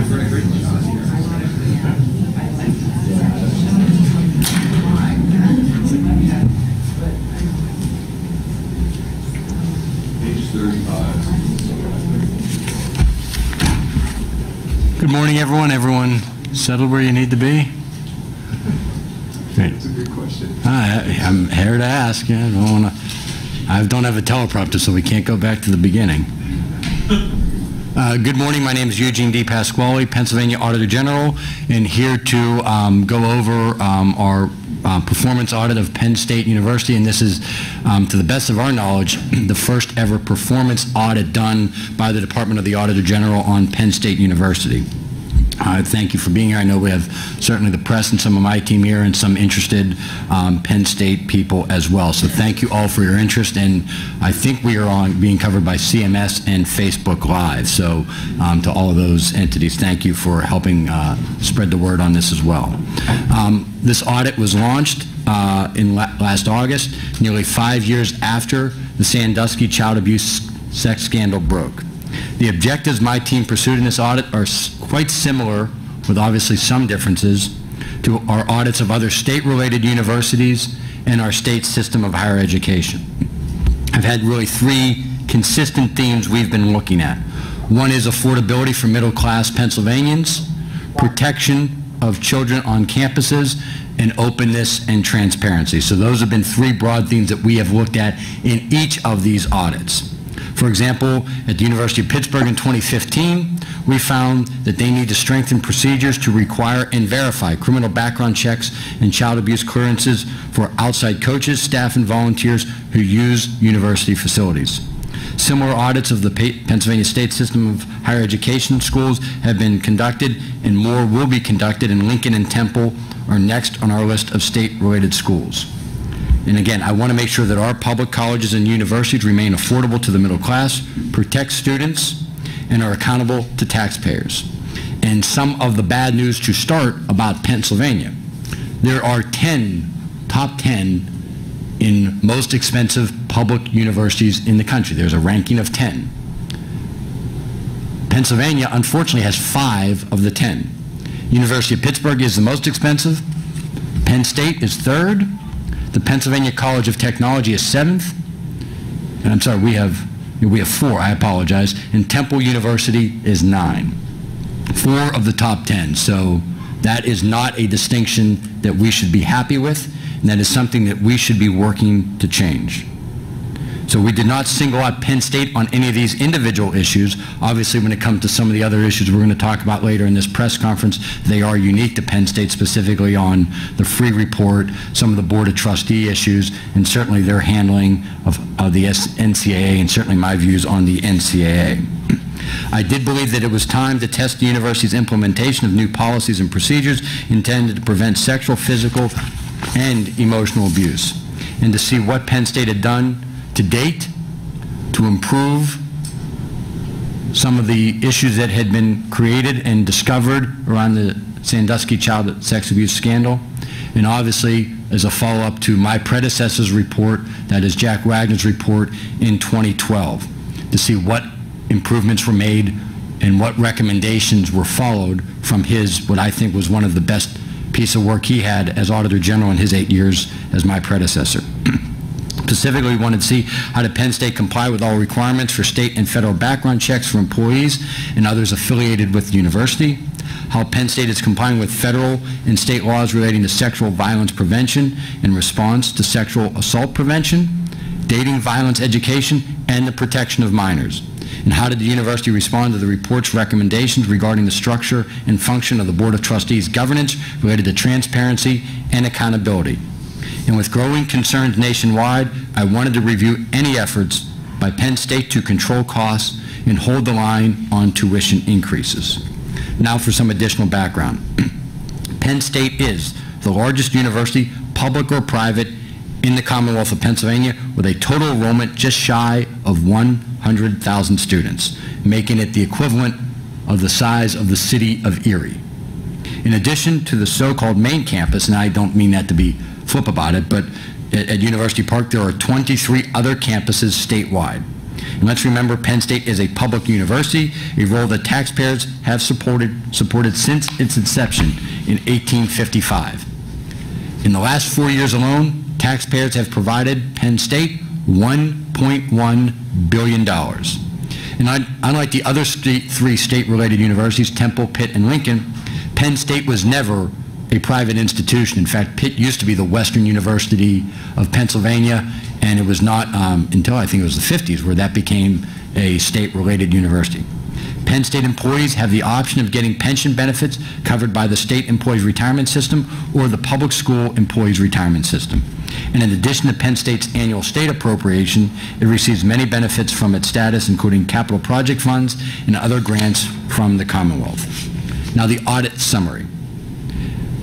Good morning, everyone. Everyone settled where you need to be? That's a good question. I'm here to ask. Yeah, I don't have a teleprompter, so we can't go back to the beginning. Good morning. My name is Eugene DePasquale, Pennsylvania Auditor General, and here to go over our performance audit of Penn State University, and this is, to the best of our knowledge, the first ever performance audit done by the Department of the Auditor General on Penn State University. Thank you for being here. I know we have certainly the press and some of my team here and some interested Penn State people as well. So thank you all for your interest, and I think we are being covered by CMS and Facebook Live. So to all of those entities, thank you for helping spread the word on this as well. This audit was launched in last August, nearly 5 years after the Sandusky child abuse sex scandal broke. The objectives my team pursued in this audit are quite similar, with obviously some differences, to our audits of other state-related universities and our state system of higher education. I've had really three consistent themes we've been looking at. One is affordability for middle-class Pennsylvanians, protection of children on campuses, and openness and transparency. So those have been three broad themes that we have looked at in each of these audits. For example, at the University of Pittsburgh in 2015, we found that they need to strengthen procedures to require and verify criminal background checks and child abuse clearances for outside coaches, staff, and volunteers who use university facilities. Similar audits of the Pennsylvania State System of Higher Education schools have been conducted, and more will be conducted, and Lincoln and Temple are next on our list of state-related schools. And again, I want to make sure that our public colleges and universities remain affordable to the middle class, protect students, and are accountable to taxpayers. And some of the bad news to start about Pennsylvania. There are top 10 in most expensive public universities in the country. There's a ranking of 10. Pennsylvania, unfortunately, has 5 of the 10. University of Pittsburgh is the most expensive. Penn State is 3rd. The Pennsylvania College of Technology is 7th. And I'm sorry, we have 4, I apologize. And Temple University is 9. 4 of the top 10. So that is not a distinction that we should be happy with, and that is something that we should be working to change. So we did not single out Penn State on any of these individual issues. Obviously, when it comes to some of the other issues we're going to talk about later in this press conference, they are unique to Penn State, specifically on the free report, some of the Board of Trustee issues, and certainly their handling of the NCAA, and certainly my views on the NCAA. I did believe that it was time to test the university's implementation of new policies and procedures intended to prevent sexual, physical, and emotional abuse, and to see what Penn State had done to date to improve some of the issues that had been created and discovered around the Sandusky child sex abuse scandal, and obviously as a follow-up to my predecessor's report, that is Jack Wagner's report in 2012, to see what improvements were made and what recommendations were followed from his, what I think was one of the best piece of work he had as Auditor General in his 8 years as my predecessor. Specifically, we wanted to see how did Penn State comply with all requirements for state and federal background checks for employees and others affiliated with the university, how Penn State is complying with federal and state laws relating to sexual violence prevention in response to sexual assault prevention, dating violence education, and the protection of minors. And how did the university respond to the report's recommendations regarding the structure and function of the Board of Trustees governance related to transparency and accountability. And with growing concerns nationwide, I wanted to review any efforts by Penn State to control costs and hold the line on tuition increases. Now for some additional background. Penn State is the largest university, public or private, in the Commonwealth of Pennsylvania, with a total enrollment just shy of 100,000 students, making it the equivalent of the size of the city of Erie. In addition to the so-called main campus, and I don't mean that to be flip about it, but at University Park there are 23 other campuses statewide. And let's remember, Penn State is a public university, a role that taxpayers have supported since its inception in 1855. In the last 4 years alone, taxpayers have provided Penn State $1.1 billion. And unlike the other three state-related universities, Temple, Pitt, and Lincoln, Penn State was never a private institution. In fact, Pitt used to be the Western University of Pennsylvania, and it was not until I think it was the 50s where that became a state-related university. Penn State employees have the option of getting pension benefits covered by the state employees retirement system or the public school employees retirement system. And in addition to Penn State's annual state appropriation, it receives many benefits from its status, including capital project funds and other grants from the Commonwealth. Now, the audit summary.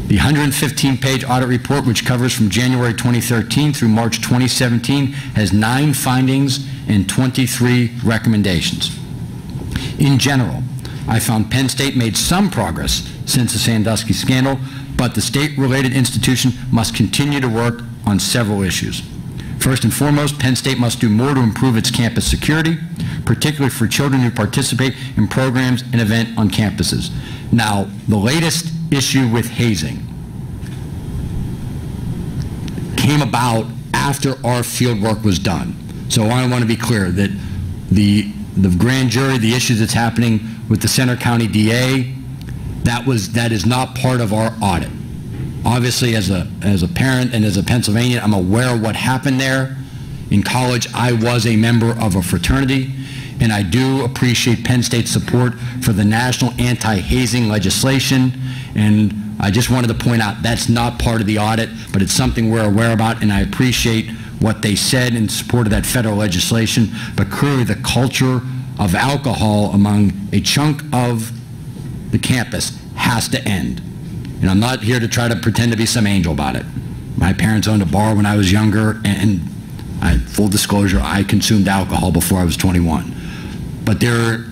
The 115-page audit report, which covers from January 2013 through March 2017, has 9 findings and 23 recommendations. In general, I found Penn State made some progress since the Sandusky scandal, but the state-related institution must continue to work on several issues. First and foremost, Penn State must do more to improve its campus security, particularly for children who participate in programs and events on campuses. Now, the latest issue with hazing came about after our field work was done. So I want to be clear that the grand jury, the issues that's happening with the Center County DA, that is not part of our audit. Obviously, as a parent and as a Pennsylvanian, I'm aware of what happened there. In college, I was a member of a fraternity, and I do appreciate Penn State's support for the national anti-hazing legislation. And I just wanted to point out that's not part of the audit, but it's something we're aware about, and I appreciate what they said in support of that federal legislation. But clearly, the culture of alcohol among a chunk of the campus has to end. And I'm not here to try to pretend to be some angel about it. My parents owned a bar when I was younger, and full disclosure, I consumed alcohol before I was 21. But there are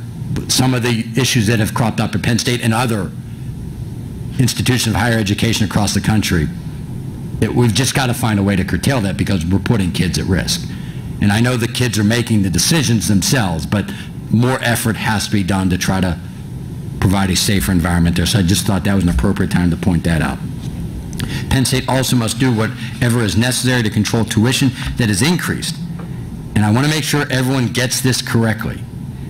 some of the issues that have cropped up at Penn State and other institutions of higher education across the country. We've just got to find a way to curtail that because we're putting kids at risk. And I know the kids are making the decisions themselves, but more effort has to be done to try to provide a safer environment there. So I just thought that was an appropriate time to point that out. Penn State also must do whatever is necessary to control tuition that has increased. And I want to make sure everyone gets this correctly.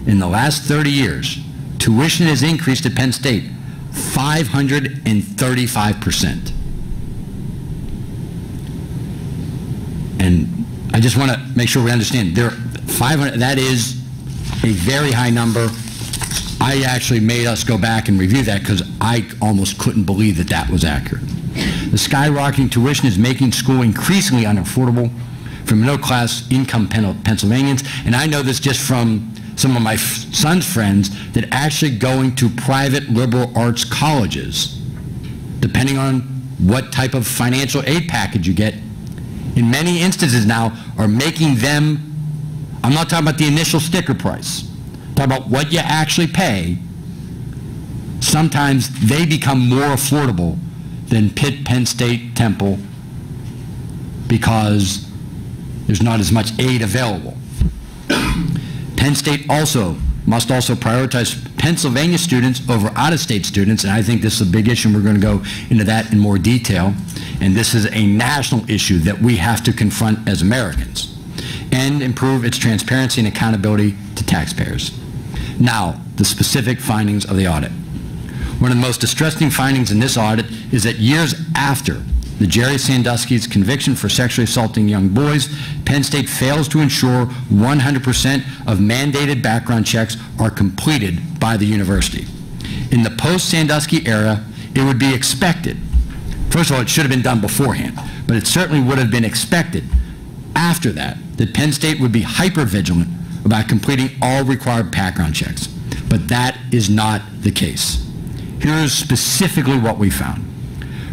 In the last 30 years, tuition has increased at Penn State 535%. And I just want to make sure we understand, that is a very high number. I actually made us go back and review that because I almost couldn't believe that that was accurate. The skyrocketing tuition is making school increasingly unaffordable for middle-class income Pennsylvanians, and I know this just from some of my son's friends that actually going to private liberal arts colleges, depending on what type of financial aid package you get, in many instances now are making them, I'm not talking about the initial sticker price, I'm talking about what you actually pay. Sometimes they become more affordable than Pitt, Penn State, Temple, because there's not as much aid available. Penn State must also prioritize Pennsylvania students over out-of-state students, and I think this is a big issue, and we're going to go into that in more detail. And this is a national issue that we have to confront as Americans, and improve its transparency and accountability to taxpayers. Now, the specific findings of the audit. One of the most distressing findings in this audit is that years after the Jerry Sandusky's conviction for sexually assaulting young boys, Penn State fails to ensure 100% of mandated background checks are completed by the university. In the post-Sandusky era, it would be expected, first of all, it should have been done beforehand, but it certainly would have been expected after that Penn State would be hyper-vigilant about completing all required background checks. But that is not the case. Here's specifically what we found.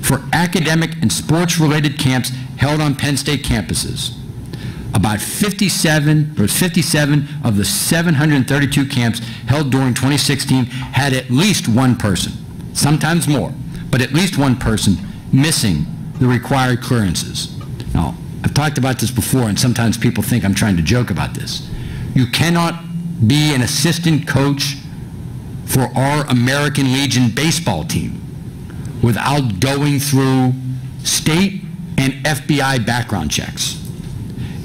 For academic and sports-related camps held on Penn State campuses, about 57 of the 732 camps held during 2016 had at least one person, sometimes more, but at least one person missing the required clearances. Now, I've talked about this before, and sometimes people think I'm trying to joke about this. You cannot be an assistant coach for our American Legion baseball team without going through state and FBI background checks.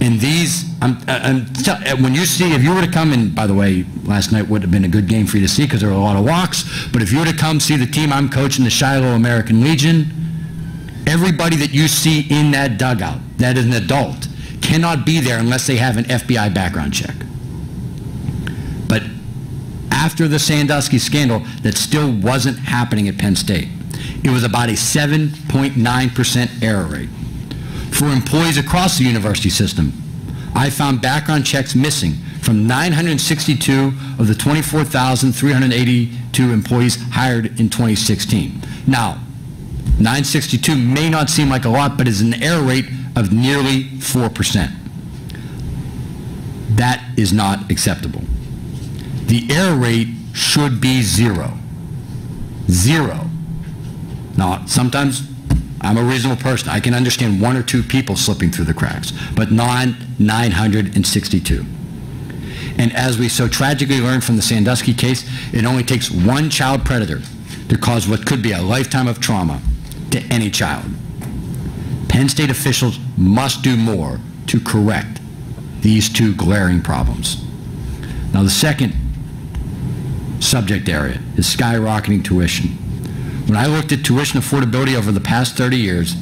And these, when you see, if you were to come, and by the way, last night would have been a good game for you to see because there were a lot of walks, but if you were to come see the team I'm coaching, the Shiloh American Legion, everybody that you see in that dugout that is an adult cannot be there unless they have an FBI background check. But after the Sandusky scandal, that still wasn't happening at Penn State. It was about a 7.9% error rate. For employees across the university system, I found background checks missing from 962 of the 24,382 employees hired in 2016. Now, 962 may not seem like a lot, but is an error rate of nearly 4%. That is not acceptable. The error rate should be zero. Zero. Now, sometimes I'm a reasonable person. I can understand one or two people slipping through the cracks, but not 962. And as we so tragically learned from the Sandusky case, it only takes one child predator to cause what could be a lifetime of trauma to any child. Penn State officials must do more to correct these two glaring problems. Now, the second subject area is skyrocketing tuition. When I looked at tuition affordability over the past 30 years,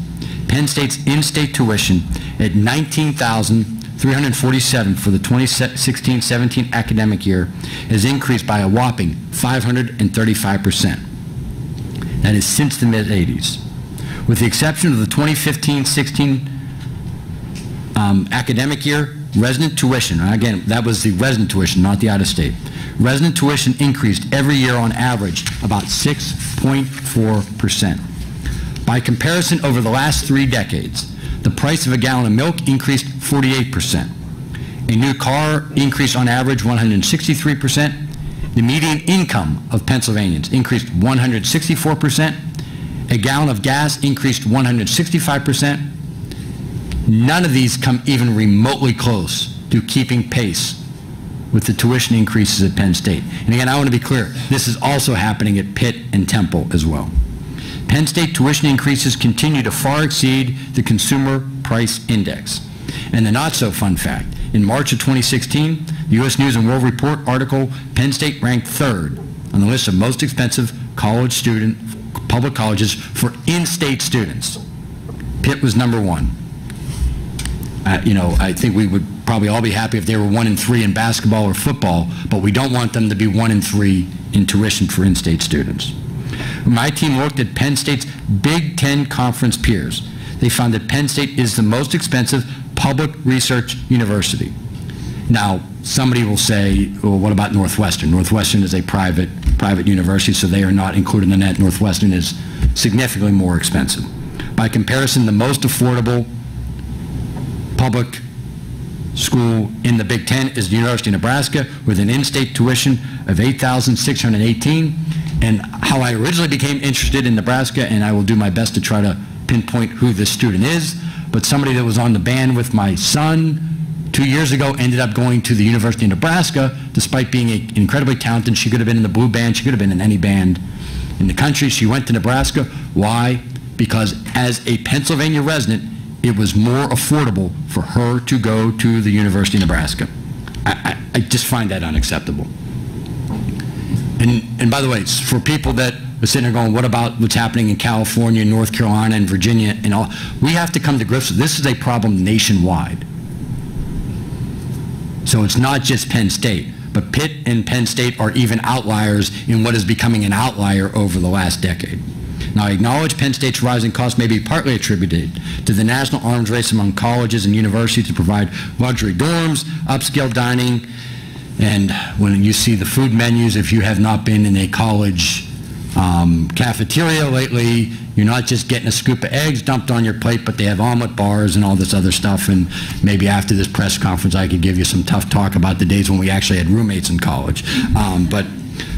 Penn State's in-state tuition at $19,347 for the 2016-17 academic year has increased by a whopping 535%. That is since the mid-'80s. With the exception of the 2015-16 academic year, resident tuition, and again, that was the resident tuition, not the out-of-state. Resident tuition increased every year on average about 6.4%. By comparison, over the last 3 decades, the price of a gallon of milk increased 48%. A new car increased on average 163%. The median income of Pennsylvanians increased 164%. A gallon of gas increased 165%. None of these come even remotely close to keeping pace with the tuition increases at Penn State. And again, I want to be clear, this is also happening at Pitt and Temple as well. Penn State tuition increases continue to far exceed the Consumer Price Index. And the not-so-fun fact, in March of 2016, the U.S. News and World Report article, Penn State ranked 3rd on the list of most expensive public colleges for in-state students. Pitt was number 1. You know, I think we would probably all be happy if they were 1 and 3 in basketball or football, but we don't want them to be 1 and 3 in tuition for in-state students. My team looked at Penn State's Big Ten conference peers. They found that Penn State is the most expensive public research university. Now, somebody will say, well, what about Northwestern? Northwestern is a private university, so they are not included in that. Northwestern is significantly more expensive. By comparison, the most affordable public school in the Big Ten is the University of Nebraska with an in-state tuition of $8,618. And how I originally became interested in Nebraska, and I will do my best to try to pinpoint who this student is, but somebody that was on the band with my son 2 years ago ended up going to the University of Nebraska despite being incredibly talented. She could have been in the blue band, she could have been in any band in the country. She went to Nebraska. Why? Because as a Pennsylvania resident, it was more affordable for her to go to the University of Nebraska. I just find that unacceptable. And by the way, for people that are sitting there going, what about what's happening in California, North Carolina, and Virginia, and all, we have to come to grips with this. Is a problem nationwide. So it's not just Penn State, but Pitt and Penn State are even outliers in what is becoming an outlier over the last decade. Now, I acknowledge Penn State's rising costs may be partly attributed to the national arms race among colleges and universities to provide luxury dorms, upscale dining, and when you see the food menus, if you have not been in a college cafeteria lately, you're not just getting a scoop of eggs dumped on your plate, but they have omelet bars and all this other stuff. And maybe after this press conference, I could give you some tough talk about the days when we actually had roommates in college. But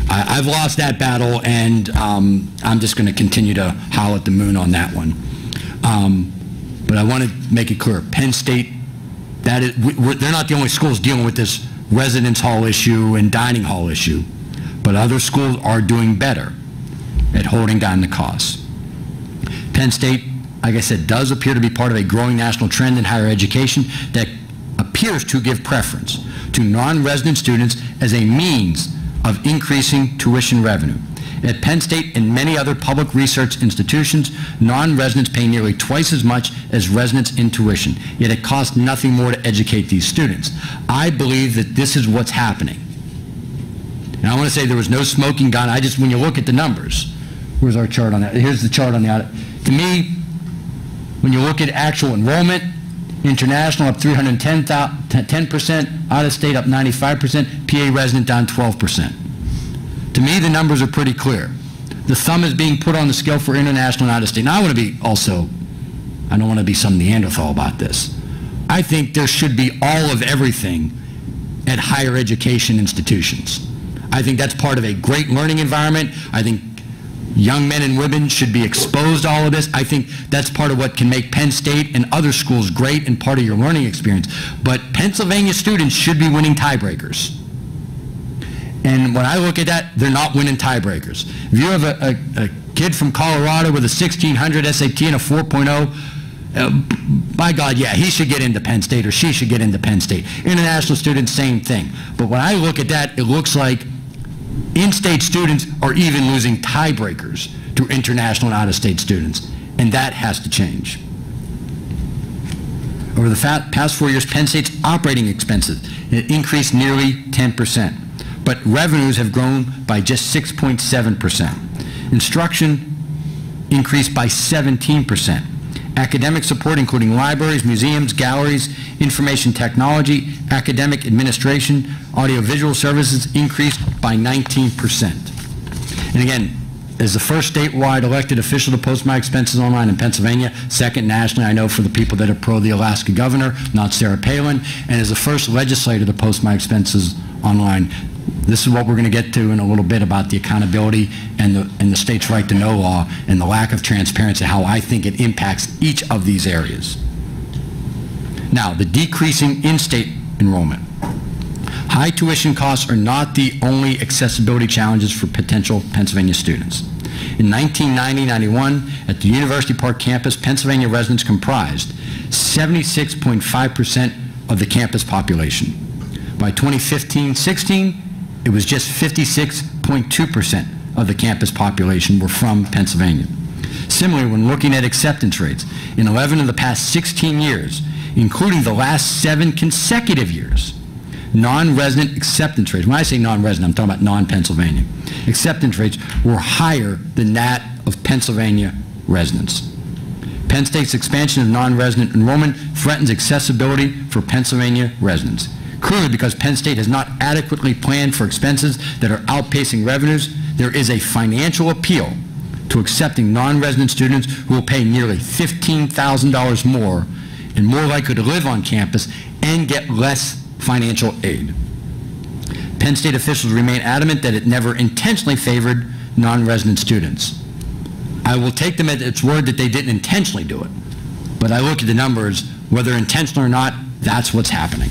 I've lost that battle, and I'm just going to continue to howl at the moon on that one. But I want to make it clear, Penn State, they're not the only schools dealing with this residence hall issue and dining hall issue, but other schools are doing better at holding down the costs. Penn State, like I said, does appear to be part of a growing national trend in higher education that appears to give preference to non-resident students as a means of increasing tuition revenue. At Penn State and many other public research institutions, non-residents pay nearly twice as much as residents in tuition, yet it costs nothing more to educate these students. I believe that this is what's happening. And I want to say there was no smoking gun. When you look at the numbers, where's our chart on that? Here's the chart on the audit. To me, when you look at actual enrollment, international up 310%, out of state up 95%, PA resident down 12%. To me, the numbers are pretty clear. The thumb is being put on the scale for international and out of state. Now, I don't want to be some Neanderthal about this. I think there should be all of everything at higher education institutions. I think that's part of a great learning environment. I think young men and women should be exposed to all of this. I think that's part of what can make Penn State and other schools great and part of your learning experience. But Pennsylvania students should be winning tiebreakers. And when I look at that, they're not winning tiebreakers. If you have a kid from Colorado with a 1600 SAT and a 4.0, by God, yeah, he should get into Penn State or she should get into Penn State. International students, same thing. But when I look at that, it looks like in-state students are even losing tiebreakers to international and out-of-state students, and that has to change. Over the past 4 years, Penn State's operating expenses increased nearly 10%, but revenues have grown by just 6.7%. Instruction increased by 17%. Academic support, including libraries, museums, galleries, information technology, academic administration, audiovisual services, increased by 19%. And again, as the first statewide elected official to post my expenses online in Pennsylvania, second nationally, I know, for the people that are pro the Alaska governor, not Sarah Palin, and as the first legislator to post my expenses online, this is what we're going to get to in a little bit about the accountability and the state's right to know law and the lack of transparency, how I think it impacts each of these areas. Now, the decreasing in-state enrollment. High tuition costs are not the only accessibility challenges for potential Pennsylvania students. In 1990-91, at the University Park campus, Pennsylvania residents comprised 76.5% of the campus population. By 2015-16, it was just 56.2% of the campus population were from Pennsylvania. Similarly, when looking at acceptance rates, in 11 of the past 16 years, including the last 7 consecutive years, non-resident acceptance rates, when I say non-resident, I'm talking about non-Pennsylvania, acceptance rates were higher than that of Pennsylvania residents. Penn State's expansion of non-resident enrollment threatens accessibility for Pennsylvania residents. Clearly, because Penn State has not adequately planned for expenses that are outpacing revenues, there is a financial appeal to accepting non-resident students who will pay nearly $15,000 more and more likely to live on campus and get less financial aid. Penn State officials remain adamant that it never intentionally favored non-resident students. I will take them at its word that they didn't intentionally do it, but I look at the numbers, whether intentional or not, that's what's happening.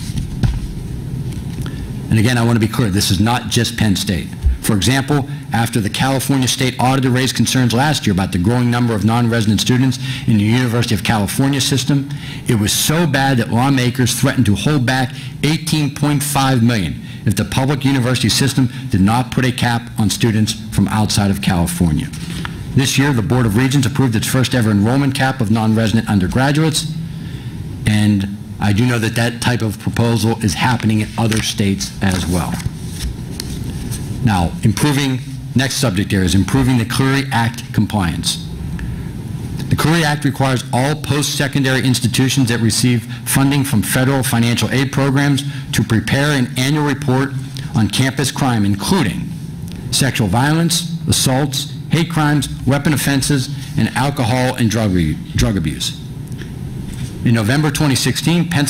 And again, I want to be clear, this is not just Penn State. For example, after the California State Auditor raised concerns last year about the growing number of non-resident students in the University of California system, it was so bad that lawmakers threatened to hold back $18.5 million if the public university system did not put a cap on students from outside of California. This year, the Board of Regents approved its first ever enrollment cap of non-resident undergraduates, and I do know that that type of proposal is happening in other states as well. Now, next subject area is improving the Clery Act compliance. The Clery Act requires all post-secondary institutions that receive funding from federal financial aid programs to prepare an annual report on campus crime, including sexual violence, assaults, hate crimes, weapon offenses, and alcohol and drug abuse. In November 2016, Penn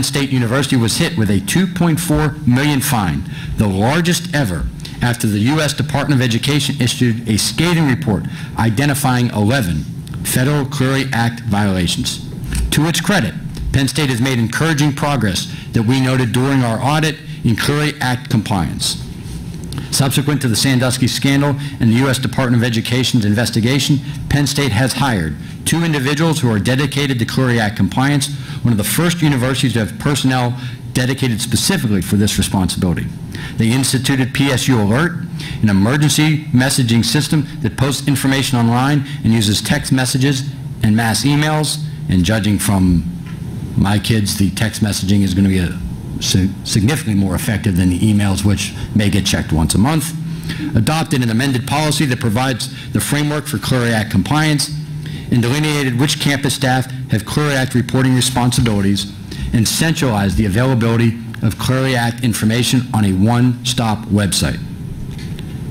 State University was hit with a $2.4 million fine, the largest ever, after the U.S. Department of Education issued a scathing report identifying 11 Federal Clery Act violations. To its credit, Penn State has made encouraging progress that we noted during our audit in Clery Act compliance. Subsequent to the Sandusky scandal and the U.S. Department of Education's investigation, Penn State has hired 2 individuals who are dedicated to Clery Act compliance, one of the first universities to have personnel dedicated specifically for this responsibility. They instituted PSU Alert, an emergency messaging system that posts information online and uses text messages and mass emails, and judging from my kids, the text messaging is going to be significantly more effective than the emails, which may get checked once a month. Adopted an amended policy that provides the framework for Clery Act compliance, and delineated which campus staff have Clery Act reporting responsibilities, and centralized the availability of Clery Act information on a one-stop website.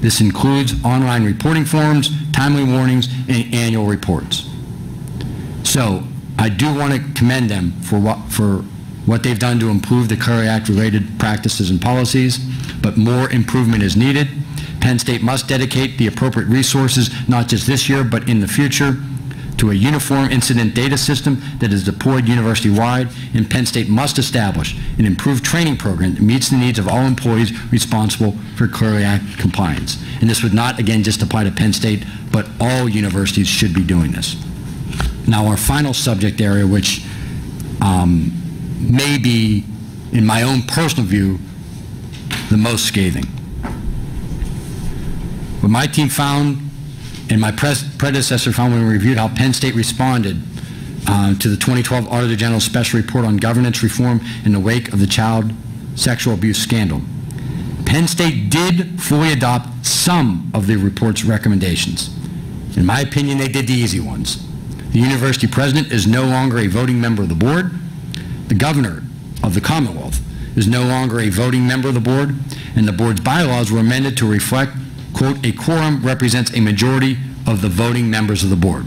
This includes online reporting forms, timely warnings, and annual reports. So I do want to commend them for what they've done to improve the Clery Act related practices and policies, but more improvement is needed. Penn State must dedicate the appropriate resources, not just this year, but in the future, to a uniform incident data system that is deployed university-wide, and Penn State must establish an improved training program that meets the needs of all employees responsible for Clery Act compliance. And this would not, again, just apply to Penn State, but all universities should be doing this. Now, our final subject area, which may be, in my own personal view, the most scathing. What my team found and my predecessor found when we reviewed how Penn State responded to the 2012 Auditor General Special Report on Governance Reform in the wake of the child sexual abuse scandal. Penn State did fully adopt some of the report's recommendations. In my opinion, they did the easy ones. The university president is no longer a voting member of the board. The governor of the Commonwealth is no longer a voting member of the board, and the board's bylaws were amended to reflect, quote, a quorum represents a majority of the voting members of the board.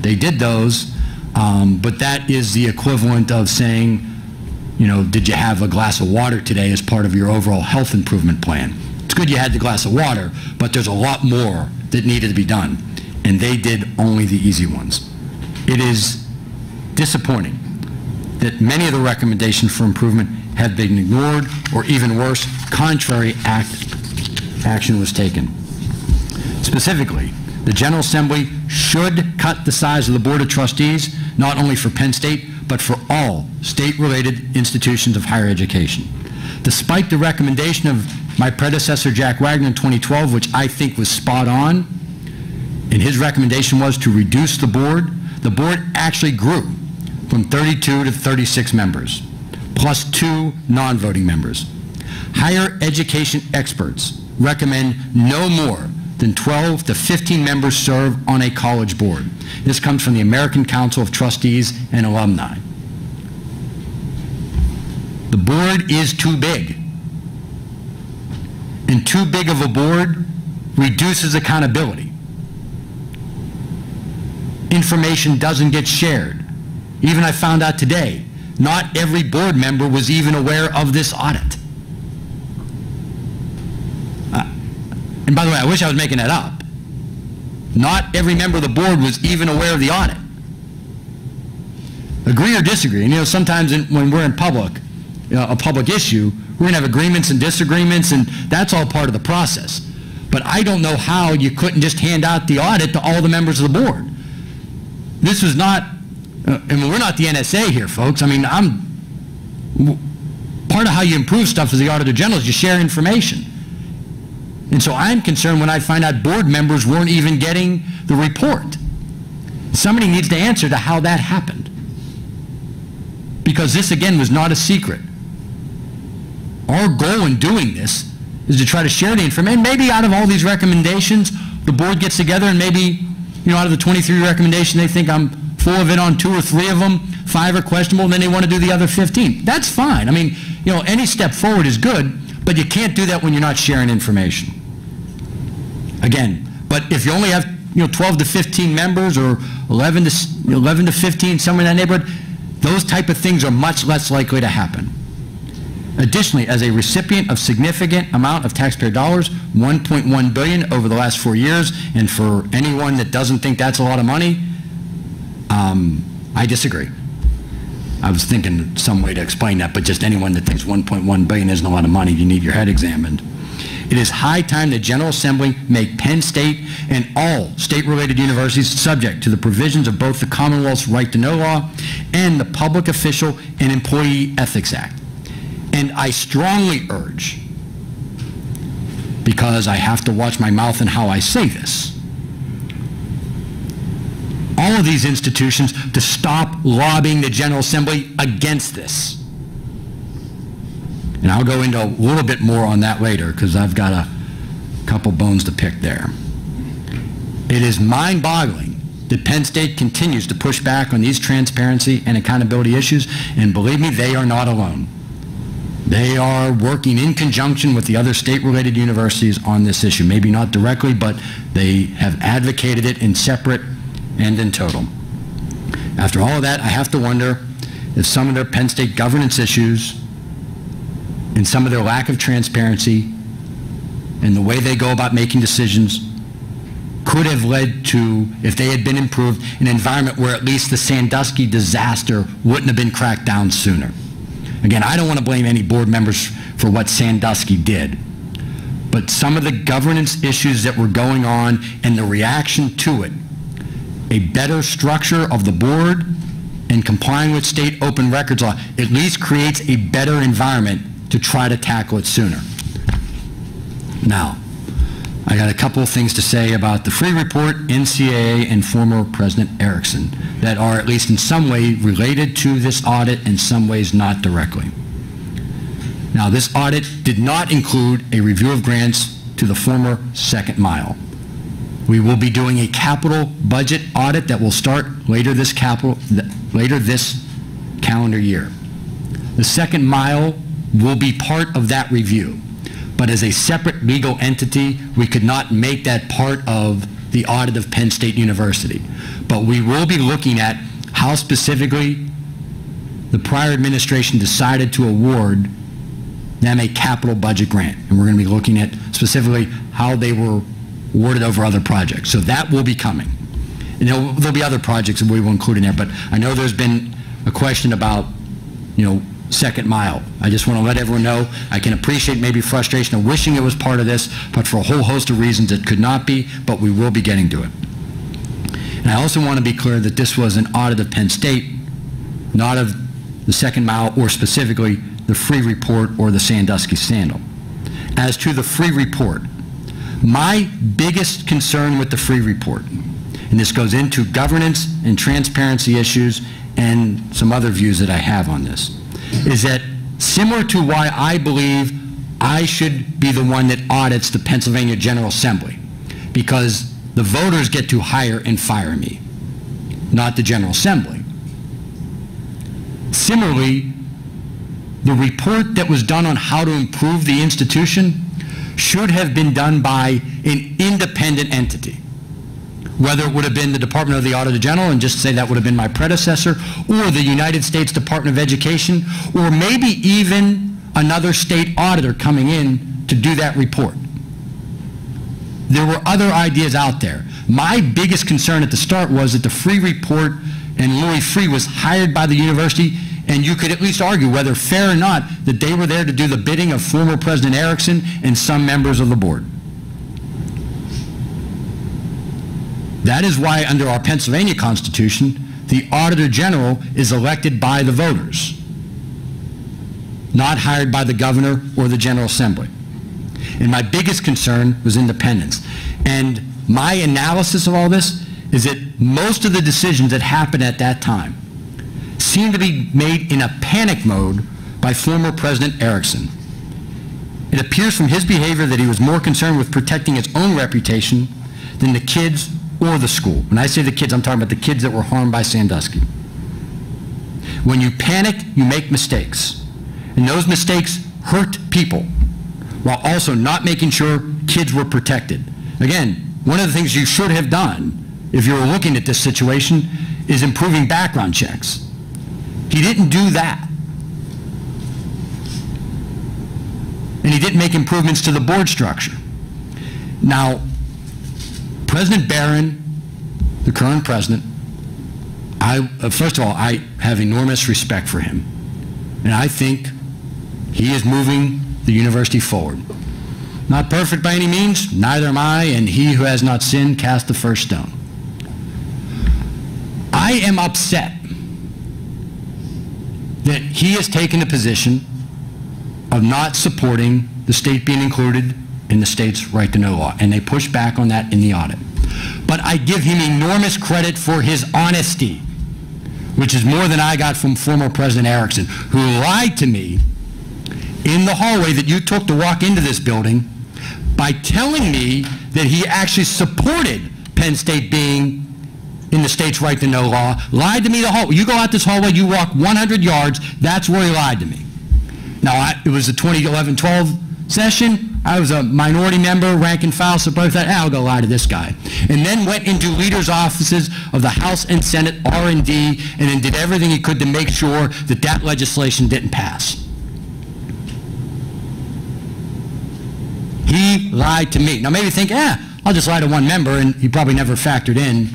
They did those, but that is the equivalent of saying, you know, did you have a glass of water today as part of your overall health improvement plan? It's good you had the glass of water, but there's a lot more that needed to be done, and they did only the easy ones. It is disappointing that many of the recommendations for improvement have been ignored, or even worse, contrary action was taken. Specifically, the General Assembly should cut the size of the Board of Trustees, not only for Penn State, but for all state-related institutions of higher education. Despite the recommendation of my predecessor, Jack Wagner, in 2012, which I think was spot on, and his recommendation was to reduce the board actually grew from 32 to 36 members, plus 2 non-voting members. Higher education experts recommend no more than 12 to 15 members serve on a college board. This comes from the American Council of Trustees and Alumni. The board is too big. And too big of a board reduces accountability. Information doesn't get shared. Even I found out today, not every board member was even aware of this audit. And by the way, I wish I was making that up. Not every member of the board was even aware of the audit. Agree or disagree? And you know, sometimes when we're in public, a public issue, we're going to have agreements and disagreements, and that's all part of the process. But I don't know how you couldn't just hand out the audit to all the members of the board. This was not, I mean, we're not the NSA here, folks. I mean, part of how you improve stuff as the Auditor General is you share information. And so I'm concerned when I find out board members weren't even getting the report. Somebody needs to answer to how that happened. Because this, again, was not a secret. Our goal in doing this is to try to share the information. Maybe out of all these recommendations, the board gets together and maybe, you know, out of the 23 recommendations, they think I'm full of it on 2 or 3 of them, 5 are questionable, and then they want to do the other 15. That's fine. I mean, you know, any step forward is good, but you can't do that when you're not sharing information. Again, but if you only have, you know, 12 to 15 members or 11 to 15, somewhere in that neighborhood, those type of things are much less likely to happen. Additionally, as a recipient of significant amount of taxpayer dollars, $1.1 billion over the last 4 years, and for anyone that doesn't think that's a lot of money, I disagree. I was thinking some way to explain that, but just anyone that thinks 1.1 billion isn't a lot of money, you need your head examined. It is high time the General Assembly make Penn State and all state-related universities subject to the provisions of both the Commonwealth's Right to Know law and the Public Official and Employee Ethics Act. And I strongly urge, because I have to watch my mouth and how I say this, all of these institutions to stop lobbying the General Assembly against this. And I'll go into a little bit more on that later because I've got a couple bones to pick there. It is mind-boggling that Penn State continues to push back on these transparency and accountability issues, and believe me, they are not alone. They are working in conjunction with the other state-related universities on this issue. Maybe not directly, but they have advocated it in separate and in total. After all of that, I have to wonder if some of their Penn State governance issues and some of their lack of transparency and the way they go about making decisions could have led to, if they had been improved, an environment where at least the Sandusky disaster wouldn't have been cracked down sooner. Again, I don't want to blame any board members for what Sandusky did, but some of the governance issues that were going on and the reaction to it, a better structure of the board and complying with state open records law at least creates a better environment to try to tackle it sooner. Now, I got a couple of things to say about the free report, NCAA, and former President Erickson that are at least in some way related to this audit, in some ways not directly. Now, this audit did not include a review of grants to the former Second Mile. We will be doing a capital budget audit that will start later this calendar year. The Second Mile will be part of that review, but as a separate legal entity, we could not make that part of the audit of Penn State University. But we will be looking at how specifically the prior administration decided to award them a capital budget grant. And we're going to be looking at specifically how they were awarded over other projects. So that will be coming. And there'll be other projects that we will include in there, but I know there's been a question about, Second Mile. I just want to let everyone know I can appreciate maybe frustration of wishing it was part of this, but for a whole host of reasons it could not be, but we will be getting to it. And I also want to be clear that this was an audit of Penn State, not of the Second Mile or specifically the free report or the Sandusky scandal. As to the free report, my biggest concern with the free report, and this goes into governance and transparency issues and some other views that I have on this, is that similar to why I believe I should be the one that audits the Pennsylvania General Assembly, because the voters get to hire and fire me, not the General Assembly. Similarly, the report that was done on how to improve the institution should have been done by an independent entity, whether it would have been the Department of the Auditor General, and just say that would have been my predecessor, or the United States Department of Education, or maybe even another state auditor coming in to do that report. There were other ideas out there. My biggest concern at the start was that the free report and Louis Freeh was hired by the university, and you could at least argue, whether fair or not, that they were there to do the bidding of former President Erickson and some members of the board. That is why under our Pennsylvania Constitution, the Auditor General is elected by the voters, not hired by the governor or the General Assembly. And my biggest concern was independence. And my analysis of all this is that most of the decisions that happened at that time seemed to be made in a panic mode by former President Erickson. It appears from his behavior that he was more concerned with protecting his own reputation than the kids or the school. When I say the kids, I'm talking about the kids that were harmed by Sandusky. When you panic, you make mistakes. And those mistakes hurt people, while also not making sure kids were protected. Again, one of the things you should have done, if you were looking at this situation, is improving background checks. He didn't do that. And he didn't make improvements to the board structure. Now, President Barron, the current president, first of all, I have enormous respect for him. And I think he is moving the university forward. Not perfect by any means, neither am I, and he who has not sinned cast the first stone. I am upset that he has taken a position of not supporting the state being included in the state's right to know law, and they push back on that in the audit. But I give him enormous credit for his honesty, which is more than I got from former President Erickson, who lied to me in the hallway that you took to walk into this building by telling me that he actually supported Penn State being in the state's right to know law. Lied to me the whole, you go out this hallway, you walk 100 yards, that's where he lied to me. Now, it was the 2011-12 session. I was a minority member, rank and file, so I thought, I'll go lie to this guy. And then went into leaders' offices of the House and Senate R&D, and then did everything he could to make sure that that legislation didn't pass. He lied to me. Now maybe you think, I'll just lie to one member, and he probably never factored in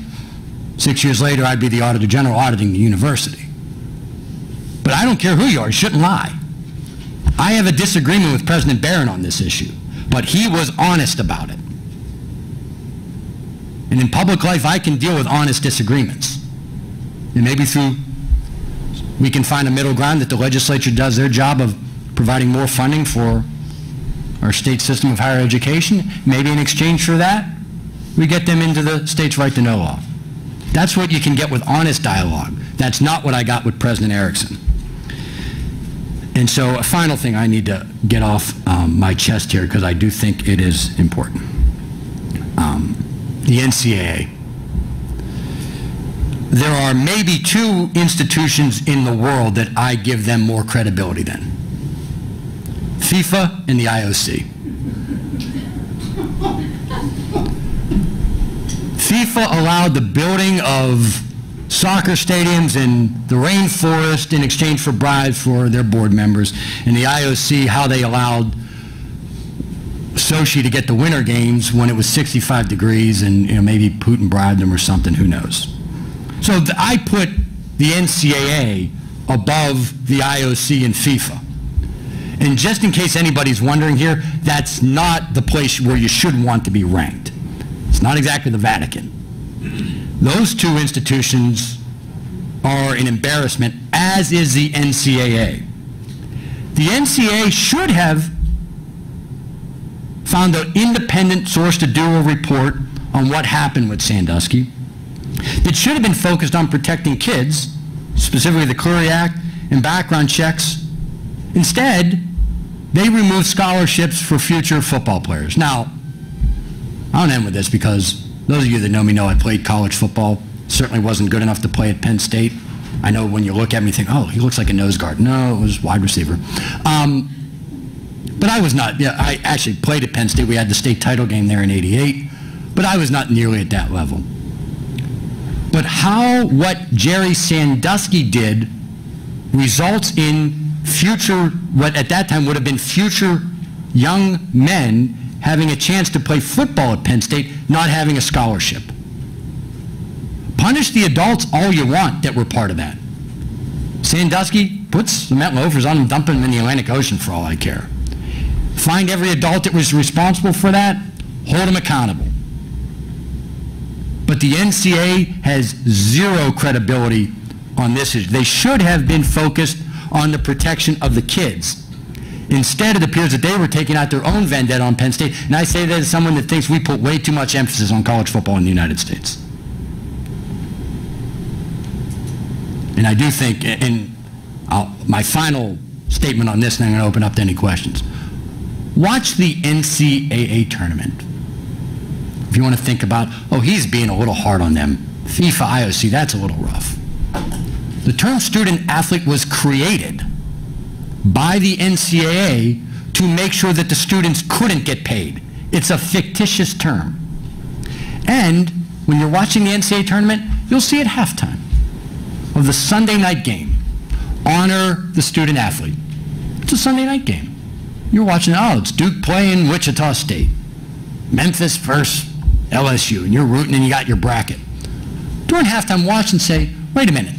6 years later I'd be the Auditor General auditing the university. But I don't care who you are, you shouldn't lie. I have a disagreement with President Barron on this issue, but he was honest about it. And in public life, I can deal with honest disagreements. And maybe we can find a middle ground that the legislature does their job of providing more funding for our state system of higher education. Maybe in exchange for that, we get them into the state's right to know law. That's what you can get with honest dialogue. That's not what I got with President Erickson. And so a final thing I need to get off my chest here, because I do think it is important. The NCAA. There are maybe two institutions in the world that I give them more credibility than. FIFA and the IOC. FIFA allowed the building of soccer stadiums in the rainforest in exchange for bribes for their board members, and the IOC, how they allowed Sochi to get the winter games when it was 65 degrees, and maybe Putin bribed them or something, who knows. So I put the NCAA above the IOC and FIFA. And just in case anybody's wondering here, that's not the place where you should want to be ranked. It's not exactly the Vatican. Those two institutions are an embarrassment, as is the NCAA. The NCAA should have found an independent source to do a report on what happened with Sandusky. It should have been focused on protecting kids, specifically the Clery Act and background checks. Instead, they removed scholarships for future football players. Now, I'll end with this because those of you that know me know I played college football. Certainly wasn't good enough to play at Penn State. I know when you look at me, you think, oh, he looks like a nose guard. No, it was wide receiver. But I was not. Yeah, I actually played at Penn State. We had the state title game there in '88, but I was not nearly at that level. But what Jerry Sandusky did results in future, what at that time would have been future young men having a chance to play football at Penn State, not having a scholarship. Punish the adults all you want that were part of that. Sandusky puts cement loafers on them, dumping them in the Atlantic Ocean for all I care. Find every adult that was responsible for that, hold them accountable. But the NCAA has zero credibility on this issue. They should have been focused on the protection of the kids. Instead, it appears that they were taking out their own vendetta on Penn State, and I say that as someone that thinks we put way too much emphasis on college football in the United States. And I do think, and my final statement on this, and I'm going to open up to any questions. Watch the NCAA tournament. If you want to think about, oh, he's being a little hard on them. FIFA, IOC, that's a little rough. The term student athlete was created by the NCAA to make sure that the students couldn't get paid. It's a fictitious term. And when you're watching the NCAA tournament, you'll see at halftime of the Sunday night game, honor the student athlete. It's a Sunday night game. You're watching, oh, it's Duke playing Wichita State, Memphis versus LSU, and you're rooting and you got your bracket. During halftime, watch and say, wait a minute.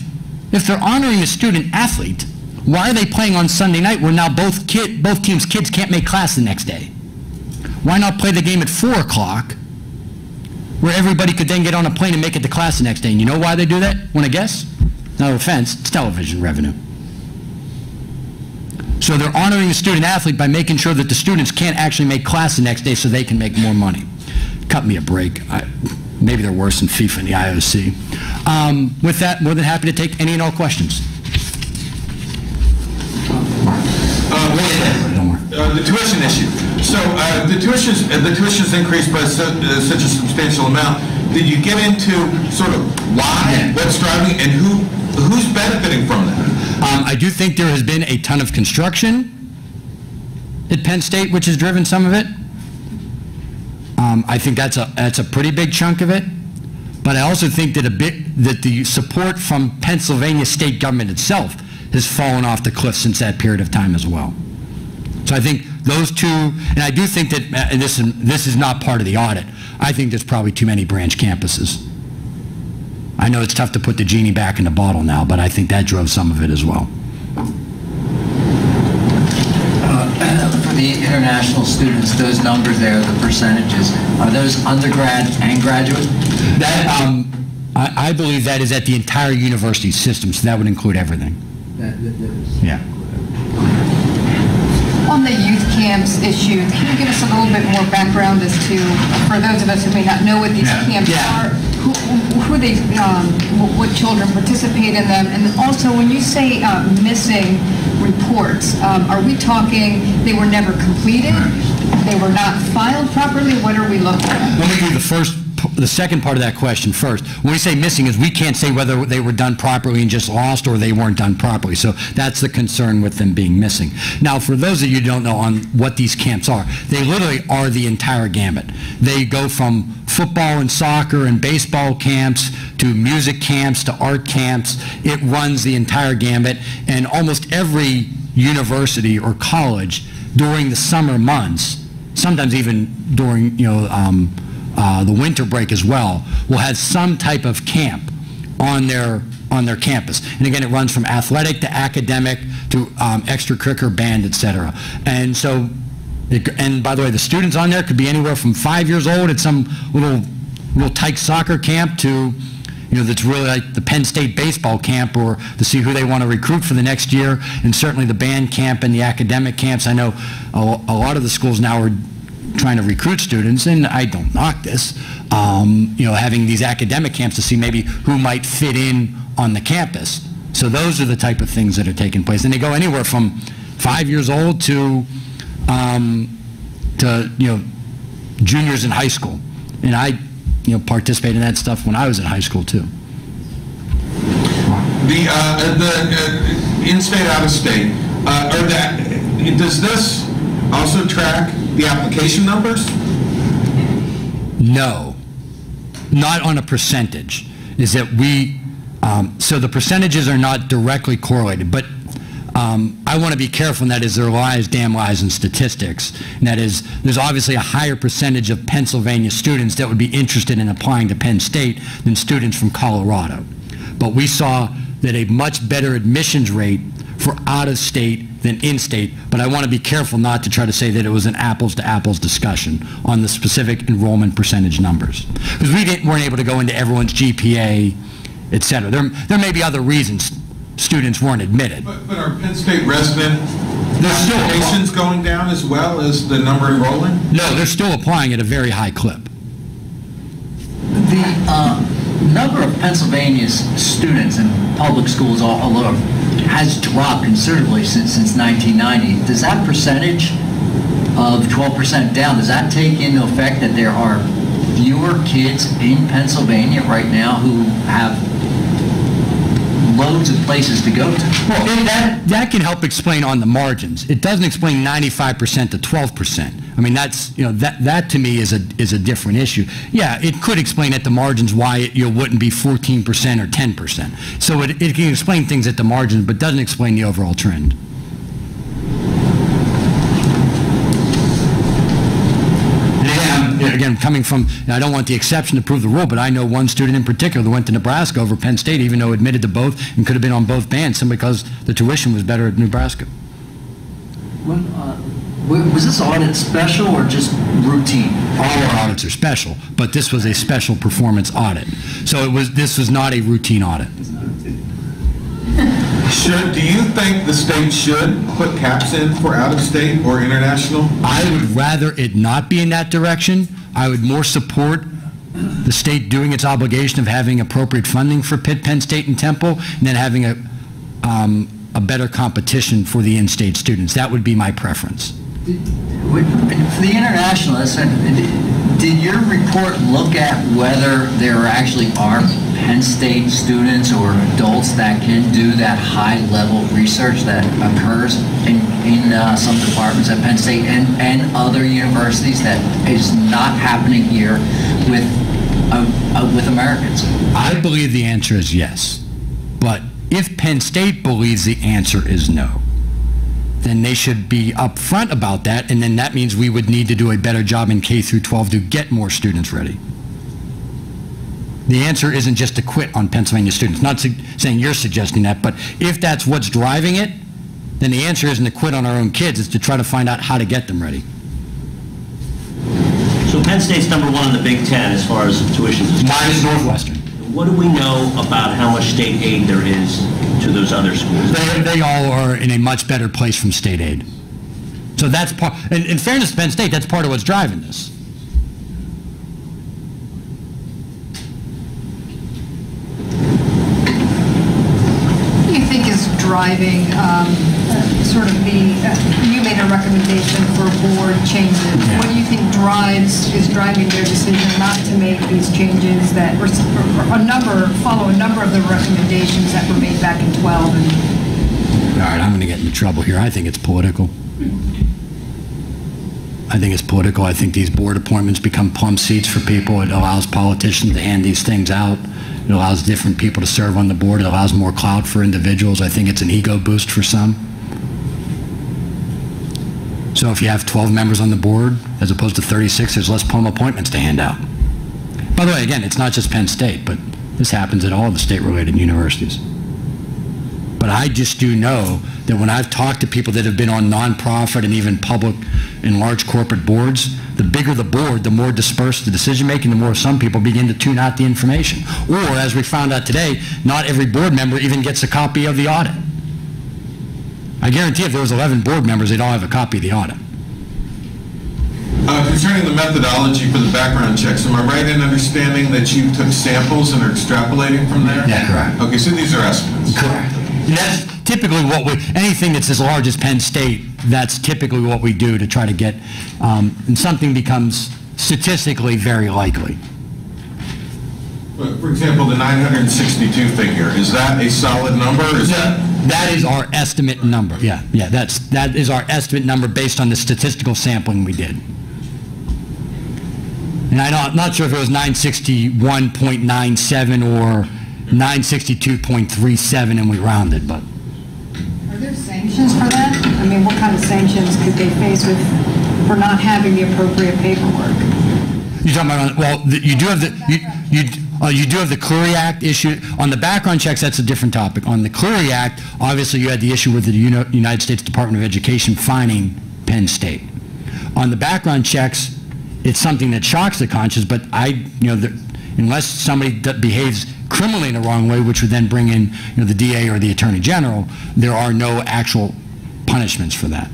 If they're honoring a student athlete, why are they playing on Sunday night where now both teams' kids can't make class the next day? Why not play the game at 4 o'clock where everybody could then get on a plane and make it to class the next day? And you know why they do that? Want to guess? No offense, it's television revenue. So they're honoring the student athlete by making sure that the students can't actually make class the next day so they can make more money. Cut me a break. Maybe they're worse than FIFA and the IOC. With that, more than happy to take any and all questions. The tuition issue. So the tuition's increased by such a substantial amount. Did you get into sort of why, what's driving, and who's benefiting from that? I do think there has been a ton of construction at Penn State, which has driven some of it. I think that's a pretty big chunk of it. But I also think that that the support from Pennsylvania state government itself has fallen off the cliff since that period of time as well. So I think those two, and I do think that, and this is not part of the audit, I think there's probably too many branch campuses. I know it's tough to put the genie back in the bottle now, but I think that drove some of it as well. For the international students, those numbers there, the percentages, are those undergrad and graduate? That, I believe that is at the entire university system, so that would include everything. Yeah. On the youth camps issue, can you give us a little bit more background as to, for those of us who may not know what these camps are, who they, what children participate in them, and also when you say missing reports, are we talking they were never completed, they were not filed properly? What are we looking at? Let me do the second part of that question first. When we say missing is we can't say whether they were done properly and just lost or they weren't done properly. So that's the concern with them being missing. Now, for those of you who don't know on what these camps are, they literally are the entire gamut. They go from football and soccer and baseball camps to music camps to art camps. It runs the entire gamut, and almost every university or college during the summer months, sometimes even during, the winter break as well, will have some type of camp on their campus. And again, it runs from athletic to academic to extracurricular, band, etc. And so, and by the way, the students on there could be anywhere from 5 years old at some little tyke soccer camp to, that's really like the Penn State baseball camp, or to see who they want to recruit for the next year, and certainly the band camp and the academic camps. I know a lot of the schools now are trying to recruit students, and I don't knock this, having these academic camps to see maybe who might fit in on the campus. So those are the type of things that are taking place, and they go anywhere from 5 years old to juniors in high school. And I participated in that stuff when I was in high school too. The in-state, out-of-state, does this also track the application numbers? No, not on a percentage. Is that we, so the percentages are not directly correlated, but I want to be careful, and that is there are lies, damn lies, and statistics. And that is, there's obviously a higher percentage of Pennsylvania students that would be interested in applying to Penn State than students from Colorado. But we saw that a much better admissions rate for out-of-state than in-state, but I want to be careful not to try to say that it was an apples-to-apples discussion on the specific enrollment percentage numbers. Because we weren't able to go into everyone's GPA, et cetera. There may be other reasons students weren't admitted. But are Penn State resident applications going down as well as the number enrolling? No, they're still applying at a very high clip. The number of Pennsylvania's students in public schools all over has dropped considerably since 1990. Does that percentage of 12% down, does that take into effect that there are fewer kids in Pennsylvania right now who have loads of places to go to? Well, that can help explain on the margins. It doesn't explain 95% to 12%. I mean, that's, that to me is a different issue. Yeah, it could explain at the margins why it wouldn't be 14% or 10%. So it can explain things at the margins, but doesn't explain the overall trend. And again, coming from, and I don't want the exception to prove the rule, but I know one student in particular that went to Nebraska over Penn State, even though admitted to both and could have been on both bands, simply because the tuition was better at Nebraska. Was this audit special or just routine? All our audits are special, but this was a special performance audit. So this was not a routine audit. Do you think the state should put caps in for out-of-state or international? I would rather it not be in that direction. I would more support the state doing its obligation of having appropriate funding for Pitt, Penn State, and Temple, and then having a better competition for the in-state students. That would be my preference. For the international, did your report look at whether there actually are Penn State students or adults that can do that high-level research that occurs in some departments at Penn State and other universities that is not happening here with Americans? I believe the answer is yes. But if Penn State believes the answer is no, then they should be upfront about that, and then that means we would need to do a better job in K through 12 to get more students ready. The answer isn't just to quit on Pennsylvania students. Not saying you're suggesting that, but if that's what's driving it, then the answer isn't to quit on our own kids. It's to try to find out how to get them ready. So Penn State's #1 in the Big Ten as far as tuitions. Minus Northwestern. What do we know about how much state aid there is to those other schools? They all are in a much better place from state aid. So that's part, in fairness to Penn State, that's part of what's driving this. What do you think is driving sort of you made a recommendation for board changes. Yeah. What do you think is driving their decision not to make these changes that follow a number of the recommendations that were made back in 12? All right, I'm going to get into trouble here. I think it's political. I think these board appointments become plum seats for people. It allows politicians to hand these things out. It allows different people to serve on the board. It allows more clout for individuals. I think it's an ego boost for some. So if you have 12 members on the board, as opposed to 36, there's less plum appointments to hand out. By the way, again, it's not just Penn State, but this happens at all of the state-related universities. But I just do know that when I've talked to people that have been on nonprofit and even public and large corporate boards, the bigger the board, the more dispersed the decision-making, the more some people begin to tune out the information. Or, as we found out today, not every board member even gets a copy of the audit. I guarantee if there was 11 board members, they'd all have a copy of the audit. Concerning the methodology for the background checks, am I right in understanding that you took samples and are extrapolating from there? Yeah, correct. Okay, so these are estimates. Correct. And that's typically what anything that's as large as Penn State, that's typically what we do to try to get, and something becomes statistically very likely. For example, the 962 figure, is that a solid number? That is our estimate number. Yeah, that is our estimate number based on the statistical sampling we did. And I'm not sure if it was 961.97 or 962.37 and we rounded, but. Are there sanctions for that? I mean, what kind of sanctions could they face for not having the appropriate paperwork? You're talking about, well, you do have the, you do have the Clery Act issue. On the background checks, that's a different topic. On the Clery Act, obviously you had the issue with the United States Department of Education fining Penn State. On the background checks, it's something that shocks the conscience, but unless somebody behaves criminally in the wrong way, which would then bring in the DA or the Attorney General, there are no actual punishments for that.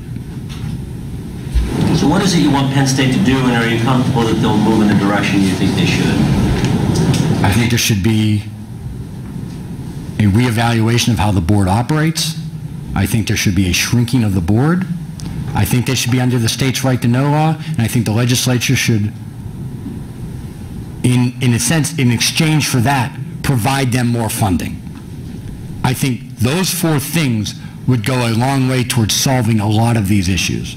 So what is it you want Penn State to do, and are you comfortable that they'll move in the direction you think they should? I think there should be a reevaluation of how the board operates. I think there should be a shrinking of the board. I think they should be under the state's right to know law, and I think the legislature should, in a sense, in exchange for that, provide them more funding. I think those four things would go a long way towards solving a lot of these issues.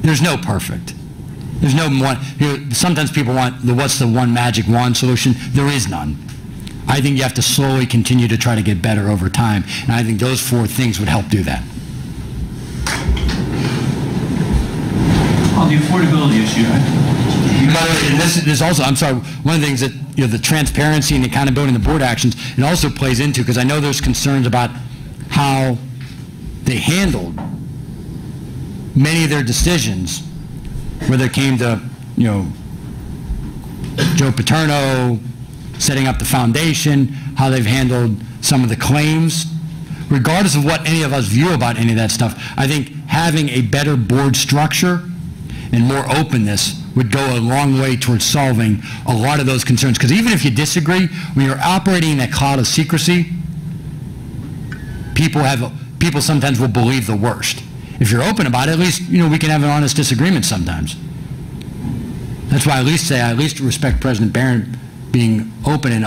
There's no perfect. There's no one. Sometimes people want what's the one magic wand solution. There is none. I think you have to slowly continue to try to get better over time, and I think those four things would help do that. On the affordability issue, you And by the way, and this also, I'm sorry, one of the things that, the transparency and accountability in the board actions, it also plays into, because I know there's concerns about how they handled many of their decisions, whether it came to, Joe Paterno, setting up the foundation, how they've handled some of the claims. Regardless of what any of us view about any of that stuff, I think having a better board structure and more openness would go a long way towards solving a lot of those concerns. Because even if you disagree, when you're operating in that cloud of secrecy, people sometimes will believe the worst. If you're open about it, at least we can have an honest disagreement sometimes. That's why I at least respect President Barron being open and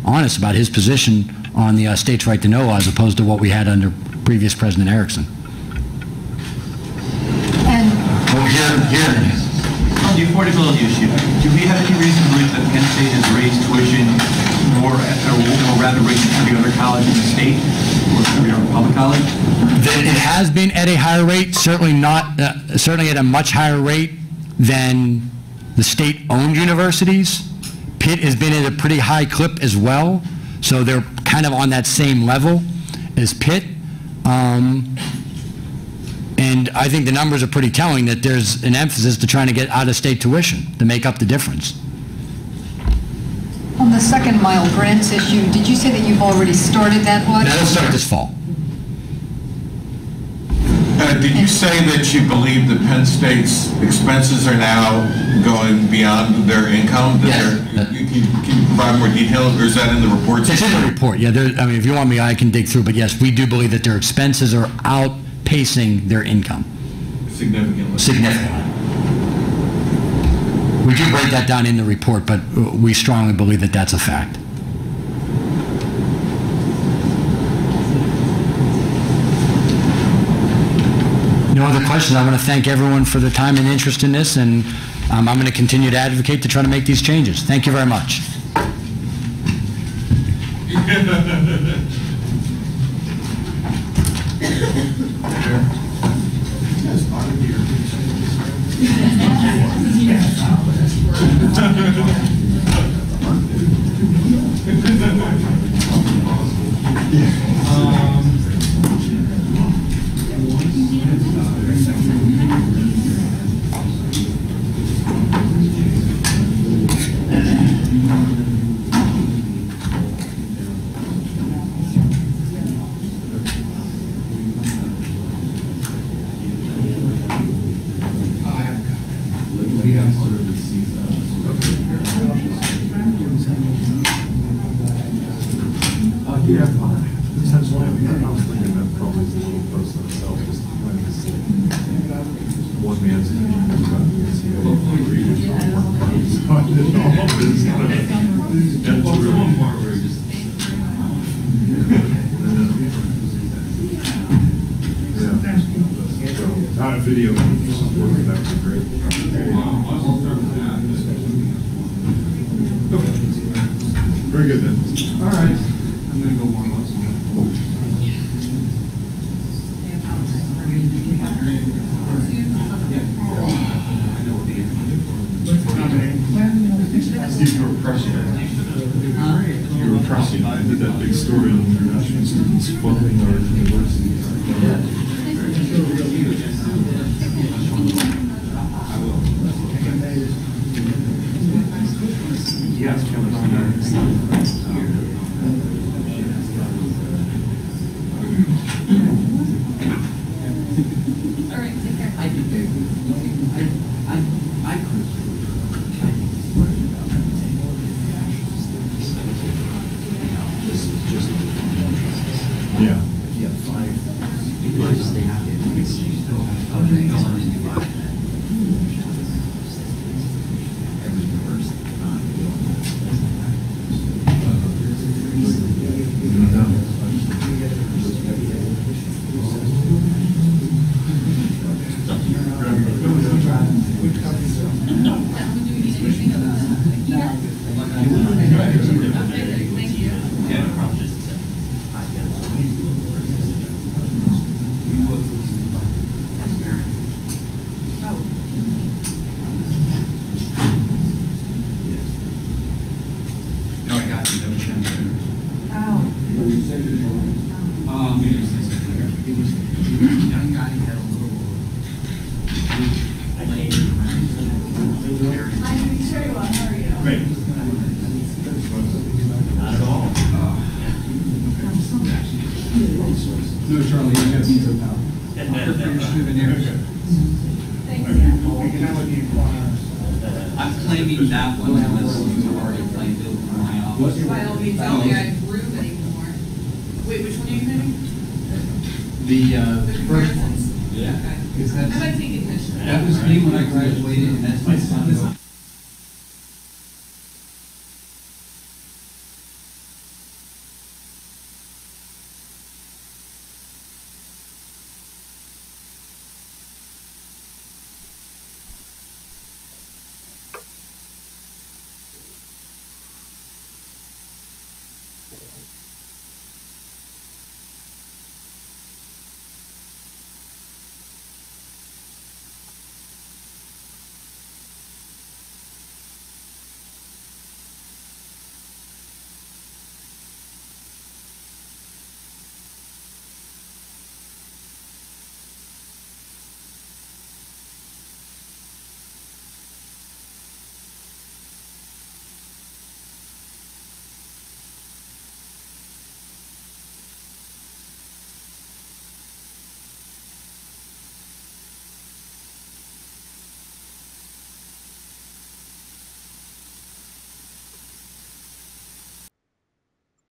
honest about his position on the state's right to know law, as opposed to what we had under previous President Erickson. And On the affordability issue, do we have any reason to believe that Penn State has raised tuition more, or rather raised than every other college in the state, or every other public college? It has been at a higher rate, certainly at a much higher rate than the state-owned universities. Pitt has been at a pretty high clip as well, so they're kind of on that same level as Pitt. And I think the numbers are pretty telling that there's an emphasis to trying to get out-of-state tuition to make up the difference. on the second mile grants issue, did you say that you've already started that audit? That'll start this fall. Did you say that you believe that Penn State's expenses are now going beyond their income? Yes. Can you provide more detail, or is that in the report? It's in the report, yeah. I mean, if you want me, I can dig through, but yes, we do believe that their expenses are outpacing their income. Significantly. Significantly. We do break that down in the report, but we strongly believe that that's a fact. No other questions. I want to thank everyone for the time and interest in this, and I'm going to continue to advocate to try to make these changes. Thank you very much. Video support, that would be great. Okay. Very good then. All right. I'm going to go one last Steve, you were pressing it. You were pressing it. I did that big story on international students funding our universities. No, Charlie, you got veto power. I'm claiming that one unless you already claimed it in my office. By all means, tell me I approve anymore. Wait, which one are you claiming? The first one. Yeah. Okay. Because How about taking this? that was me when I graduated, and that's my son.